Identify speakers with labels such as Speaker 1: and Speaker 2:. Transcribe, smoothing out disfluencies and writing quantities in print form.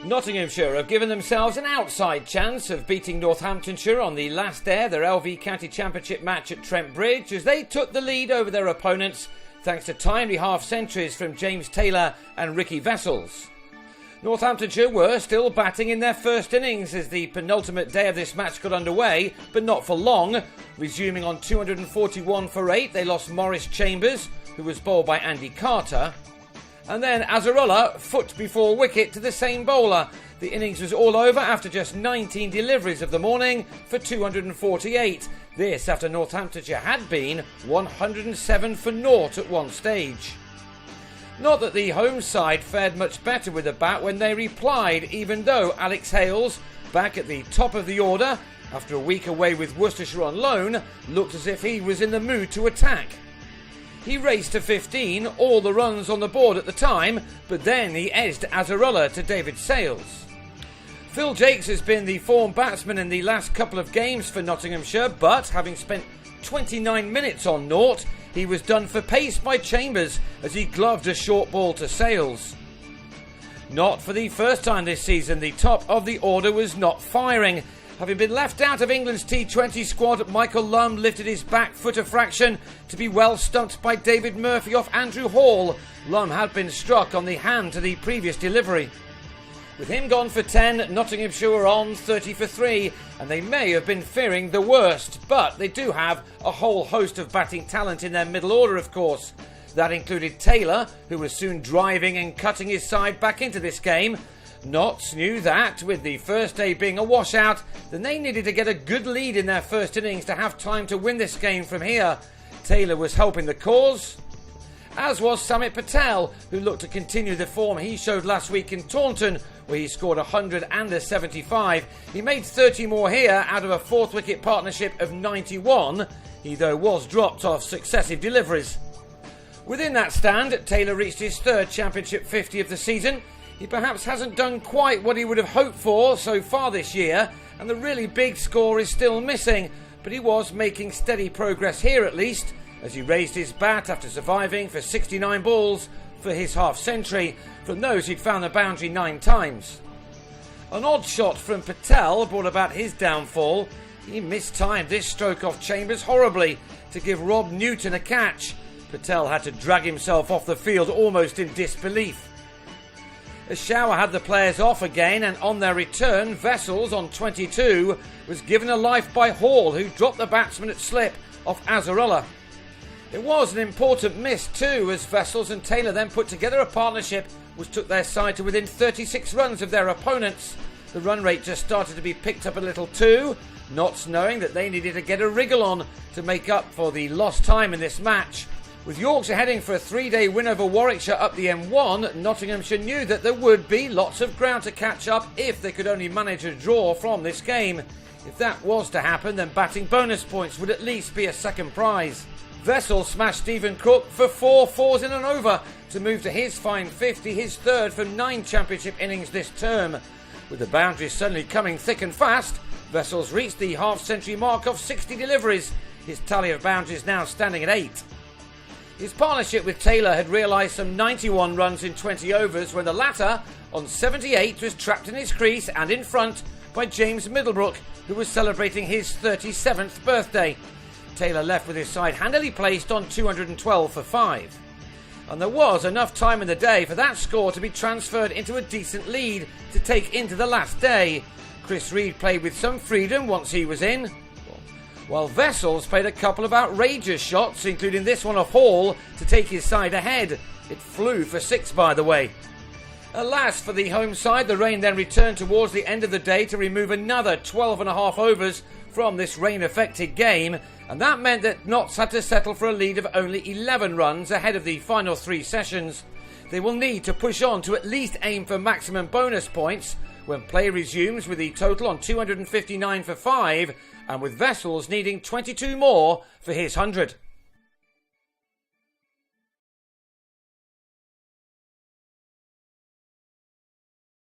Speaker 1: Nottinghamshire have given themselves an outside chance of beating Northamptonshire on the last day of their LV County Championship match at Trent Bridge as they took the lead over their opponents thanks to timely half-centuries from James Taylor and Ricky Vessels. Northamptonshire were still batting in their first innings as the penultimate day of this match got underway, but not for long. Resuming on 241 for 8, they lost Maurice Chambers, who was bowled by Andy Carter. And then Azzarola, foot before wicket to the same bowler. The innings was all over after just 19 deliveries of the morning for 248. This after Northamptonshire had been 107 for naught at one stage. Not that the home side fared much better with the bat when they replied, even though Alex Hales, back at the top of the order after a week away with Worcestershire on loan, looked as if he was in the mood to attack. He raced to 15, all the runs on the board at the time, but then he edged Azzarola to David Sales. Phil Jakes has been the form batsman in the last couple of games for Nottinghamshire, but having spent 29 minutes on naught, he was done for pace by Chambers as he gloved a short ball to Sales. Not for the first time this season, the top of the order was not firing. Having been left out of England's T20 squad, Michael Lumb lifted his back foot a fraction to be well stumped by David Murphy off Andrew Hall. Lumb had been struck on the hand to the previous delivery. With him gone for 10, Nottinghamshire were on 30 for 3, and they may have been fearing the worst, but they do have a whole host of batting talent in their middle order, of course. That included Taylor, who was soon driving and cutting his side back into this game. Notts knew that, with the first day being a washout, then they needed to get a good lead in their first innings to have time to win this game from here. Taylor was helping the cause, as was Samit Patel, who looked to continue the form he showed last week in Taunton, where he scored 100 and a 75. He made 30 more here out of a fourth wicket partnership of 91. He, though, was dropped off successive deliveries. Within that stand, Taylor reached his third Championship 50 of the season. He perhaps hasn't done quite what he would have hoped for so far this year, and the really big score is still missing, but he was making steady progress here at least, as he raised his bat after surviving for 69 balls for his half-century. From those he'd found the boundary 9 times. An odd shot from Patel brought about his downfall. He mistimed this stroke off Chambers horribly to give Rob Newton a catch. Patel had to drag himself off the field almost in disbelief. A shower had the players off again, and on their return, Vessels on 22 was given a life by Hall, who dropped the batsman at slip off Azzarola. It was an important miss too, as Vessels and Taylor then put together a partnership which took their side to within 36 runs of their opponents. The run rate just started to be picked up a little too, Notts knowing that they needed to get a wriggle on to make up for the lost time in this match. With Yorkshire heading for a 3-day win over Warwickshire up the M1, Nottinghamshire knew that there would be lots of ground to catch up if they could only manage a draw from this game. If that was to happen, then batting bonus points would at least be a second prize. Vessels smashed Stephen Crook for 4 fours in an over to move to his fine 50, his third from 9 Championship innings this term. With the boundaries suddenly coming thick and fast, Vessels reached the half-century mark of 60 deliveries, his tally of boundaries now standing at 8. His partnership with Taylor had realised some 91 runs in 20 overs when the latter, on 78, was trapped in his crease and in front by James Middlebrook, who was celebrating his 37th birthday. Taylor left with his side handily placed on 212 for 5. And there was enough time in the day for that score to be transferred into a decent lead to take into the last day. Chris Reed played with some freedom once he was in, while Vessels played a couple of outrageous shots, including this one off Hall, to take his side ahead. It flew for 6, by the way. Alas for the home side, the rain then returned towards the end of the day to remove another 12.5 overs from this rain-affected game, and that meant that Notts had to settle for a lead of only 11 runs ahead of the final 3 sessions. They will need to push on to at least aim for maximum bonus points when play resumes, with the total on 259 for 5, and with Vessels needing 22 more for his 100.